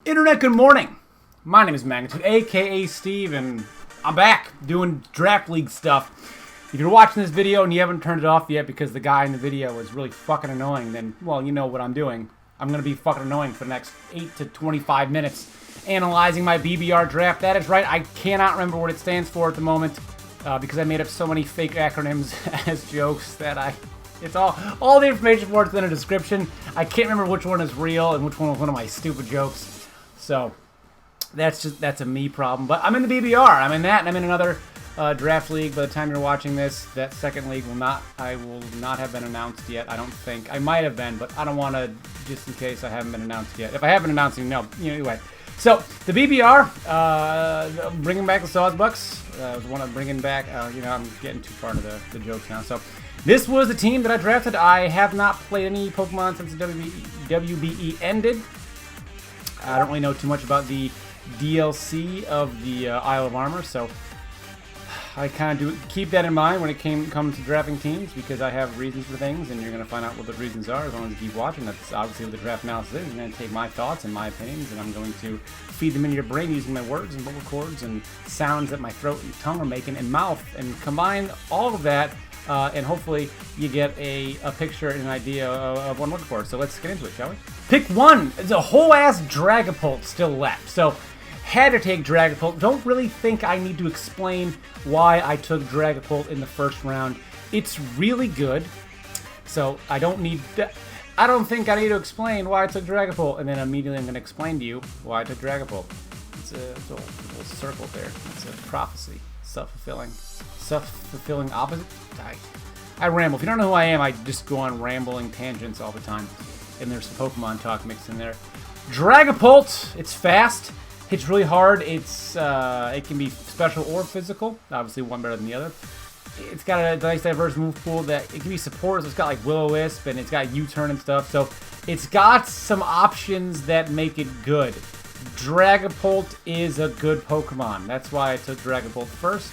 Internet, good morning. My name is Manectric, aka Steve, and I'm back doing Draft League stuff. If you're watching this video and you haven't turned it off yet because the guy in the video was really fucking annoying, then, well, you know what I'm doing. I'm going to be fucking annoying for the next 8 to 25 minutes analyzing my BBR draft. That is right, I cannot remember what it stands for at the moment because I made up so many fake acronyms as jokes that it's all the information for it's in the description. I can't remember which one is real and which one was one of my stupid jokes. So that's a me problem. But I'm in the BBR. I'm in that, and I'm in another draft league. By the time you're watching this, that second league will not have been announced yet. I don't think. I might have been, but I don't want to, just in case I haven't been announced yet. If I have been announcing, no. Anyway. So the BBR, bringing back the Sawsbucks. I want to bring back. I'm getting too far into the jokes now. So this was the team that I drafted. I have not played any Pokemon since the WBE ended. I don't really know too much about the DLC of the Isle of Armor, so I kind of keep that in mind when it comes to drafting teams, because I have reasons for things, and you're going to find out what the reasons are as long as you keep watching. That's obviously what the draft analysis is. I'm going to take my thoughts and my opinions, and I'm going to feed them into your brain using my words and vocal cords and sounds that my throat and tongue are making and mouth, and combine all of that, and hopefully you get a picture and an idea of what I'm looking for. So let's get into it, shall we? Pick one. There's a whole ass Dragapult still left. So had to take Dragapult. Don't really think I need to explain why I took Dragapult in the first round. It's really good. So I don't think I need to explain why I took Dragapult, and then immediately I'm going to explain to you why I took Dragapult. It's a little circle there. It's a prophecy. Self-fulfilling opposite. I ramble. If you don't know who I am, I just go on rambling tangents all the time. And there's some Pokemon talk mixed in there. Dragapult, it's fast, hits really hard. It can be special or physical. Obviously, one better than the other. It's got a nice diverse move pool that it can be support. So it's got like Will-O-Wisp and it's got U-turn and stuff. So it's got some options that make it good. Dragapult is a good Pokemon. That's why I took Dragapult first.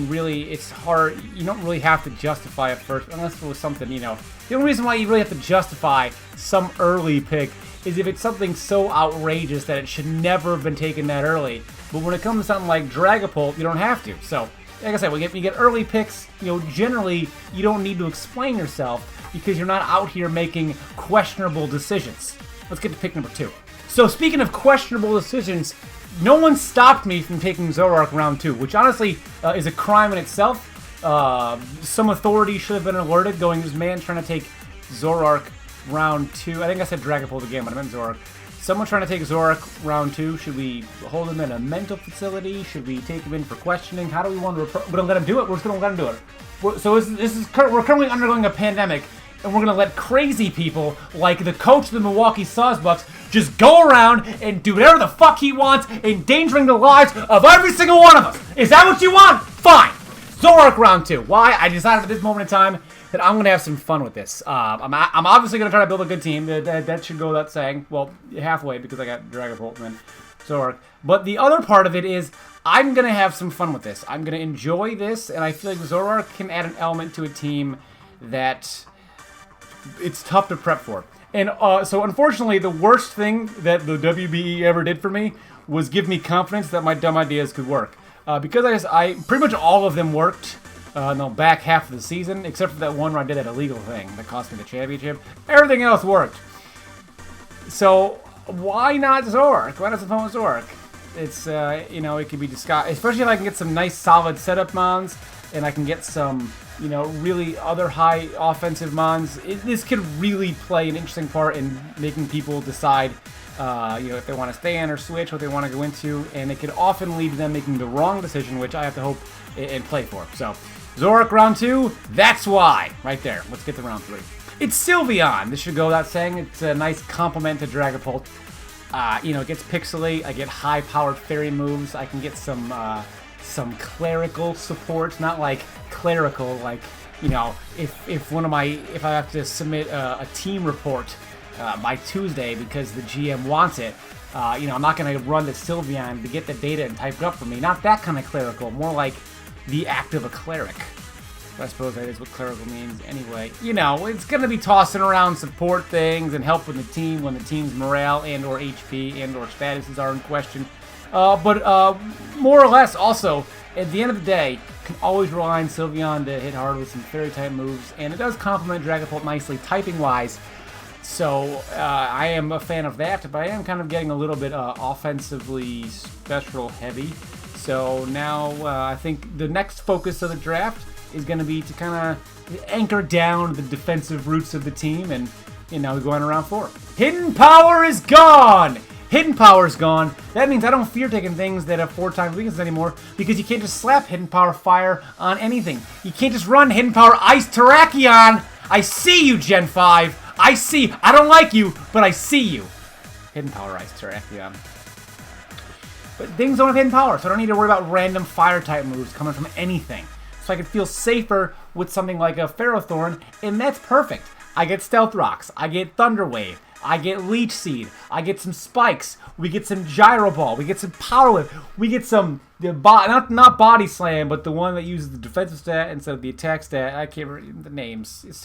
Really, it's hard. You don't really have to justify it first, unless it was something, The only reason why you really have to justify some early pick is if it's something so outrageous that it should never have been taken that early. But when it comes to something like Dragapult, you don't have to. So, like I said, when you get early picks, generally, you don't need to explain yourself because you're not out here making questionable decisions. Let's get to pick number 2. So, speaking of questionable decisions, no one stopped me from taking Zoroark round 2, which honestly is a crime in itself. Some authority should have been alerted, going, this man trying to take Zoroark round 2. I think I said Dragapult again, but I meant Zoroark. Someone trying to take Zoroark round 2. Should we hold him in a mental facility? Should we take him in for questioning? How do we want to we're going to let him do it? We're just going to let him do it. We're currently undergoing a pandemic, and we're going to let crazy people like the coach of the Milwaukee Sawsbucks just go around and do whatever the fuck he wants, endangering the lives of every single one of us. Is that what you want? Fine. Zoroark round 2. Why? I decided at this moment in time that I'm going to have some fun with this. I'm obviously going to try to build a good team. That should go without saying. Well, halfway, because I got Dragapult and then Zoroark. But the other part of it is I'm going to have some fun with this. I'm going to enjoy this, and I feel like Zoroark can add an element to a team that it's tough to prep for. And so unfortunately, the worst thing that the WBE ever did for me was give me confidence that my dumb ideas could work. Because I pretty much all of them worked in the back half of the season, except for that one where I did that illegal thing that cost me the championship. Everything else worked. So why not Zoroark? Why not some fun with Zoroark? It's it can be disguised, especially if I can get some nice solid setup mons, and I can get some really other high offensive mons. This could really play an interesting part in making people decide, if they want to stay in or switch, what they want to go into, and it could often lead to them making the wrong decision, which I have to hope and play for. So, Zoroark round 2, that's why. Right there. Let's get to round 3. It's Sylveon. This should go without saying. It's a nice complement to Dragapult. It gets pixely. I get high-powered fairy moves. I can get some clerical support, not like clerical, like, if I have to submit a team report by Tuesday because the GM wants it, I'm not going to run the Sylveon to get the data and type it up for me. Not that kind of clerical, more like the act of a cleric. I suppose that is what clerical means anyway. You know, it's going to be tossing around support things and helping the team when the team's morale and or HP and or statuses are in question. But more or less also, at the end of the day, can always rely on Sylveon to hit hard with some fairy-type moves, and it does complement Dragapult nicely typing-wise. So I am a fan of that, but I am kind of getting a little bit offensively special heavy. So now I think the next focus of the draft is going to be to kind of anchor down the defensive roots of the team, and you know, we go on to round 4. Hidden Power is gone! Hidden Power is gone. That means I don't fear taking things that have 4 times weakness anymore, because you can't just slap Hidden Power Fire on anything. You can't just run Hidden Power Ice Terrakion! I see you, Gen 5! I see! I don't like you, but I see you! Hidden Power Ice Terrakion. But things don't have hidden power, so I don't need to worry about random fire-type moves coming from anything. So I can feel safer with something like a Ferrothorn, and that's perfect. I get Stealth Rocks, I get Thunder Wave, I get Leech Seed, I get some Spikes, we get some Gyro Ball, we get some Power Whip, we get some, not Body Slam, but the one that uses the defensive stat instead of the attack stat. I can't remember the names. There's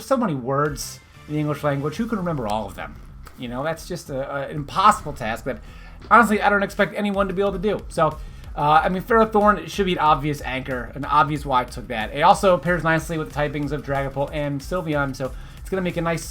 so many words in the English language. Who can remember all of them? You know, that's just an impossible task that honestly, I don't expect anyone to be able to do. So, I mean, Ferrothorn should be an obvious anchor, an obvious why I took that. It also pairs nicely with the typings of Dragapult and Sylveon, so it's going to make a nice,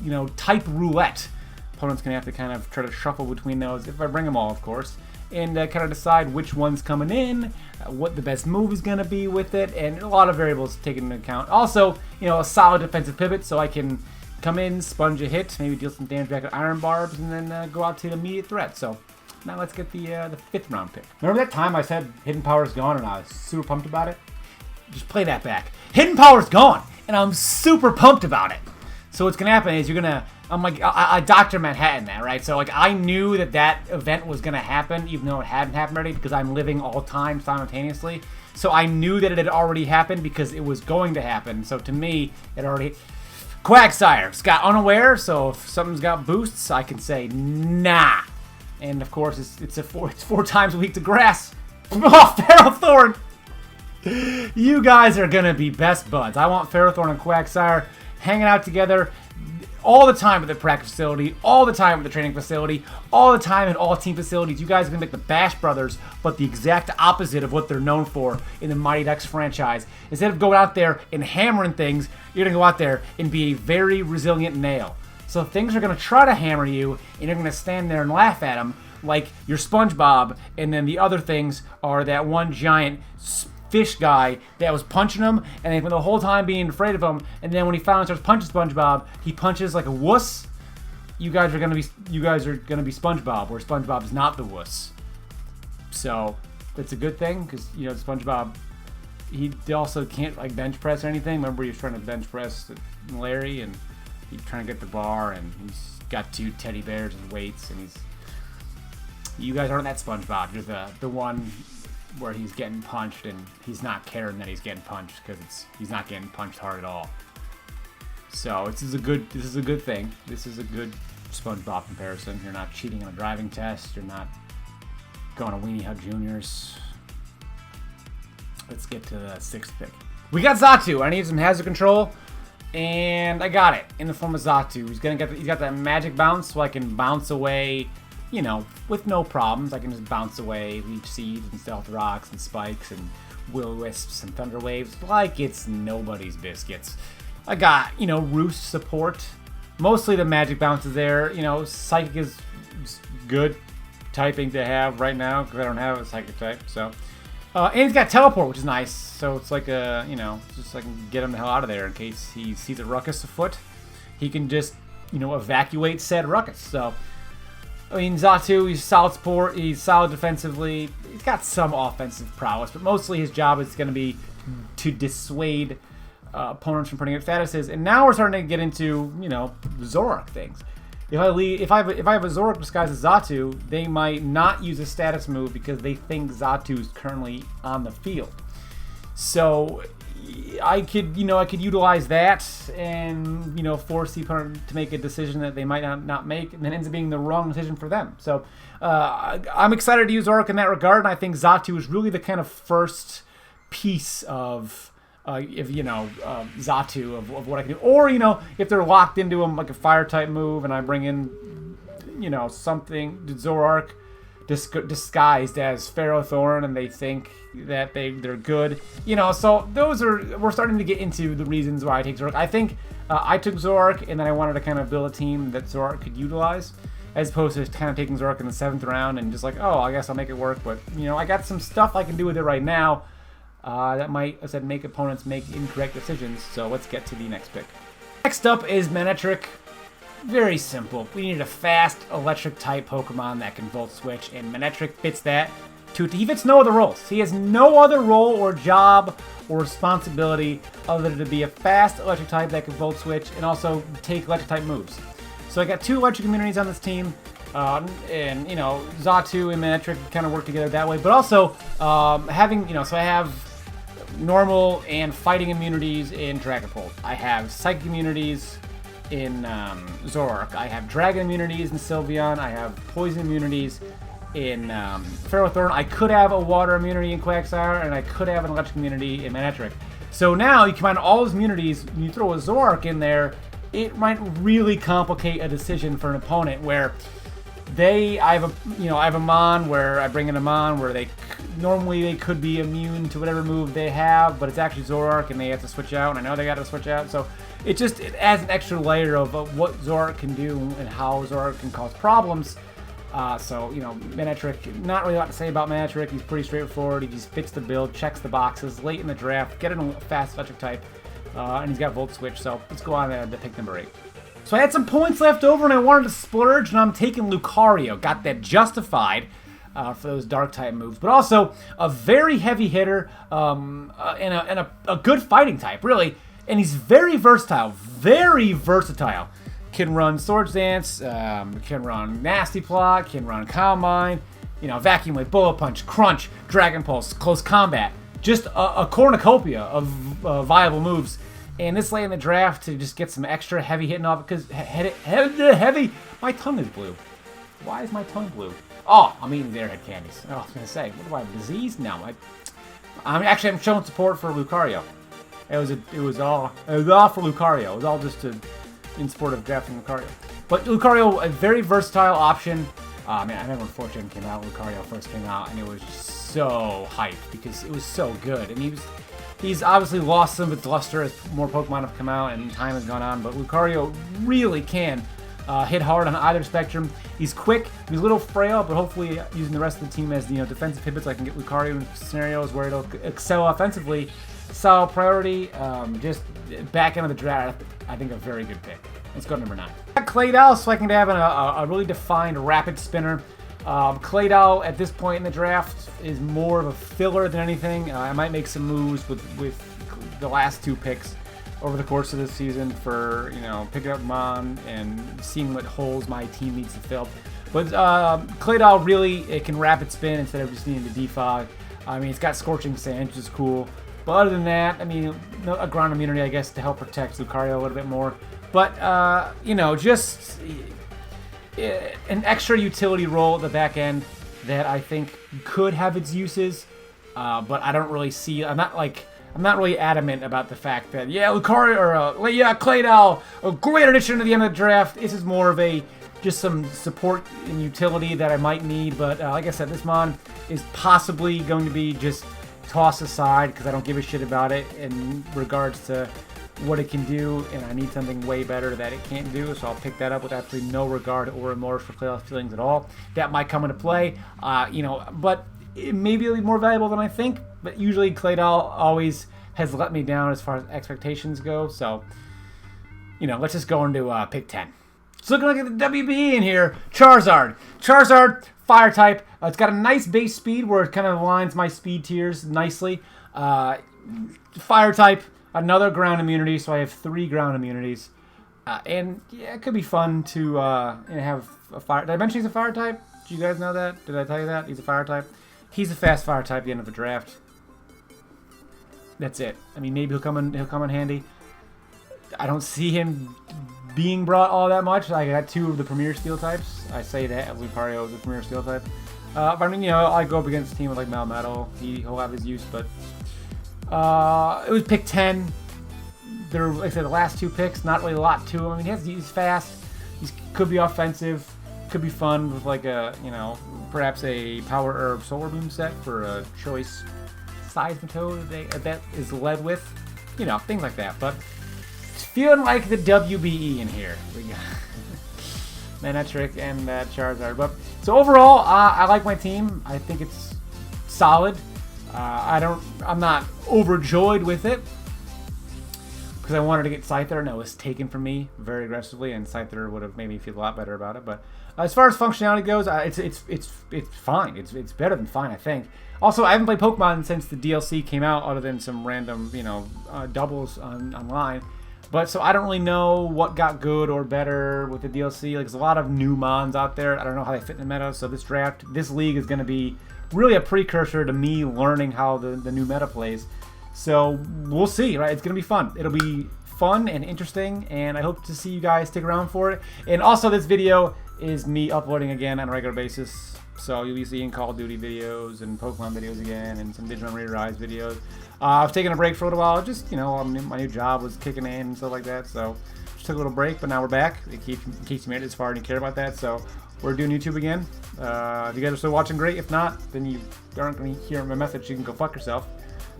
you know, type roulette. Opponent's going to have to kind of try to shuffle between those, if I bring them all, of course, and kind of decide which one's coming in, what the best move is going to be with it, and a lot of variables taken into account. Also, you know, a solid defensive pivot, so I can come in, sponge a hit, maybe deal some damage back at Iron Barbs, and then go out to an immediate threat. So now let's get the 5th round pick. Remember that time I said Hidden Power's gone and I was super pumped about it? Just play that back. Hidden Power's gone, and I'm super pumped about it. So what's gonna happen is you're gonna, I'm like, I Dr. Manhattan that, right? So like I knew that event was gonna happen, even though it hadn't happened already, because I'm living all time simultaneously. So I knew that it had already happened because it was going to happen. So to me, it already. Quagsire got unaware, so if something's got boosts, I can say nah. And of course, it's 4 times a week to grass. Oh, Ferrothorn! You guys are gonna be best buds. I want Ferrothorn and Quagsire hanging out together all the time at the practice facility, all the time at the training facility, all the time in all team facilities. You guys are gonna make the Bash Brothers, but the exact opposite of what they're known for in the Mighty Ducks franchise. Instead of going out there and hammering things, you're gonna go out there and be a very resilient nail. So things are gonna try to hammer you, and you're gonna stand there and laugh at them like you're SpongeBob, and then the other things are that one giant fish guy that was punching him, and then the whole time being afraid of him, and then when he finally starts punching SpongeBob, he punches like a wuss. You guys are gonna be SpongeBob, where SpongeBob is not the wuss. So that's a good thing, because you know SpongeBob, he also can't like bench press or anything. Remember, he was trying to bench press Larry, and he's trying to get the bar, and he's got 2 teddy bears and weights, and you guys aren't that SpongeBob. You're the one where he's getting punched and he's not caring that he's getting punched because he's not getting punched hard at all. So this is a good thing. This is a good SpongeBob comparison. You're not cheating on a driving test. You're not going to Weenie Hut Juniors. Let's get to the 6th pick. We got Xatu. I need some hazard control, and I got it in the form of Xatu. He's got that magic bounce, so I can bounce away. You know, with no problems, I can just bounce away Leech Seeds and Stealth Rocks and Spikes and Will-O-Wisps and Thunder Waves like it's nobody's biscuits. I got, you know, Roost support. Mostly the magic bounce is there. You know, Psychic is good typing to have right now because I don't have a Psychic type. So, and he's got Teleport, which is nice. So it's like a, you know, just so I can get him the hell out of there in case he sees a Ruckus afoot. He can just, you know, evacuate said Ruckus. So, I mean, Xatu, he's solid support, he's solid defensively, he's got some offensive prowess, but mostly his job is going to be to dissuade opponents from putting up statuses. And now we're starting to get into, you know, Zoroark things. If I have a Zoroark disguised as Xatu, they might not use a status move because they think Xatu is currently on the field. So I could utilize that and, you know, force the opponent to make a decision that they might not make, and then ends up being the wrong decision for them. So I'm excited to use Zoroark in that regard, and I think Xatu is really the kind of first piece of if you know Xatu of what I can do, or you know if they're locked into them like a fire type move, and I bring in you know something Zoroark disguised as Ferrothorn, and they think that they're good, you know. So we're starting to get into the reasons why I take Zoroark. I think I took Zoroark, and then I wanted to kind of build a team that Zoroark could utilize, as opposed to kind of taking Zoroark in the 7th round and just like, oh, I guess I'll make it work. But you know, I got some stuff I can do with it right now that might, as I said, make opponents make incorrect decisions. So let's get to the next pick. Next up is Manectric. Very simple. We needed a fast electric type Pokemon that can Volt Switch, and Manectric fits that. He fits no other roles. He has no other role or job or responsibility other than to be a fast electric type that can Volt Switch and also take electric type moves. So I got 2 electric immunities on this team, and you know Xatu and Manectric kind of work together that way. But also having, you know, so I have normal and fighting immunities in Dragapult. I have psychic immunities in Zoroark. I have dragon immunities in Sylveon. I have poison immunities in Ferrothorn. I could have a water immunity in Quagsire, and I could have an electric immunity in Manectric. So now you combine all those immunities, and you throw a Zoroark in there, it might really complicate a decision for an opponent where I have a Mon where I bring in a Mon where normally they could be immune to whatever move they have, but it's actually Zoroark and they have to switch out, and I know they got to switch out, so it adds an extra layer of what Zoroark can do and how Zoroark can cause problems. So, you know, Manectric, not really a lot to say about Manectric. He's pretty straightforward. He just fits the build, checks the boxes, late in the draft, get a fast electric type, and he's got Volt Switch, so let's go on to pick number 8. So I had some points left over and I wanted to splurge, and I'm taking Lucario. Got that justified for those dark type moves, but also a very heavy hitter and a good fighting type, really. And he's very versatile, Can run Swords Dance, can run Nasty Plot, can run Calm Mind, you know, Vacuum Wave, Bullet Punch, Crunch, Dragon Pulse, Close Combat. Just a cornucopia of viable moves. And this late in the draft to just get some extra heavy hitting off, because heavy, my tongue is blue. Why is my tongue blue? Oh, I'm eating the Airhead candies. Oh, I was gonna say, what do I have, disease? No, I'm showing support for Lucario. It was all for Lucario. It was all just in support of drafting Lucario. But Lucario, a very versatile option. Man, I remember when Fortune came out, Lucario first came out, and it was just so hyped because it was so good. And he's obviously lost some of its luster as more Pokemon have come out and time has gone on, but Lucario really can hit hard on either spectrum. He's quick, he's a little frail, but hopefully using the rest of the team as defensive pivots, I can get Lucario in scenarios where it'll excel offensively. Solid priority, just back end of the draft, I think a very good pick. Let's go to number 9. Claydol, so I can have a really defined rapid spinner. Claydol at this point in the draft is more of a filler than anything. I might make some moves with the last 2 picks over the course of this season for, picking up Mon and seeing what holes my team needs to fill. But Claydol really, it can rapid spin instead of just needing to defog. I mean, it's got Scorching Sand, which is cool. But other than that, I mean, a ground immunity, I guess, to help protect Lucario a little bit more. But, just an extra utility role at the back end that I think could have its uses. But I don't really see, I'm not really adamant about the fact that, Lucario, or, Claydol, a great addition to the end of the draft. This is more of just some support and utility that I might need. But, like I said, this Mon is possibly going to be just tossed aside because I don't give a shit about it in regards to what it can do, and I need something way better that it can't do, so I'll pick that up with absolutely no regard or remorse for Claydol's feelings at all. That might come into play, but it may be more valuable than I think, but usually Claydol always has let me down as far as expectations go, so, let's just go into pick 10. So looking at the WB in here, Charizard, Fire type. It's got a nice base speed where it kind of aligns my speed tiers nicely. Fire type, another ground immunity, so I have 3 ground immunities. And yeah, it could be fun to have a fire. Did I mention he's a fire type? Did you guys know that? Did I tell you that? He's a fire type. He's a fast fire type at the end of the draft. That's it. I mean, maybe he'll come in handy. I don't see him being brought all that much. I got 2 of the premier steel types. I say that Lucario is the premier steel type. But I mean, I go up against a team with like Melmetal. He'll have his use, but It was pick 10. There, like I said, the last 2 picks, not really a lot to him. I mean, he's fast. He could be offensive. Could be fun with like a, you know, perhaps a Power Herb Solar Boom set for a choice Seismitoad that is led with. You know, things like that. But it's feeling like the WBE in here. We got Manectric and Charizard. But so overall, I like my team. I think it's solid. I'm not overjoyed with it because I wanted to get Scyther and it was taken from me very aggressively, and Scyther would have made me feel a lot better about it. But as far as functionality goes, it's fine. It's better than fine, I think. Also, I haven't played Pokemon since the DLC came out, other than some random, you know, doubles online. But so I don't really know what got good or better with the DLC. Like, there's a lot of new mons out there. I don't know how they fit in the meta. So this league is going to be really a precursor to me learning how the new meta plays. So we'll see, right? It's going to be fun. It'll be fun and interesting, and I hope to see you guys stick around for it. And also, this video is me uploading again on a regular basis. So you'll be seeing Call of Duty videos and Pokemon videos again, and some Digimon Re-Rise videos. I've taken a break for a little while. Just, you know, my new job was kicking in and stuff like that. So just took a little break, but now we're back. In case you made it this far and you care about that. So we're doing YouTube again. If you guys are still watching, great. If not, then you aren't going to hear my message. You can go fuck yourself.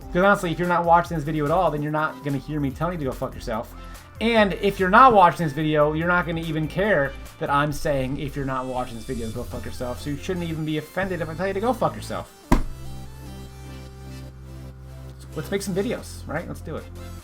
Because honestly, if you're not watching this video at all, then you're not going to hear me telling you to go fuck yourself. And if you're not watching this video, you're not going to even care that I'm saying, if you're not watching this video, go fuck yourself. So you shouldn't even be offended if I tell you to go fuck yourself. Let's make some videos, right? Let's do it.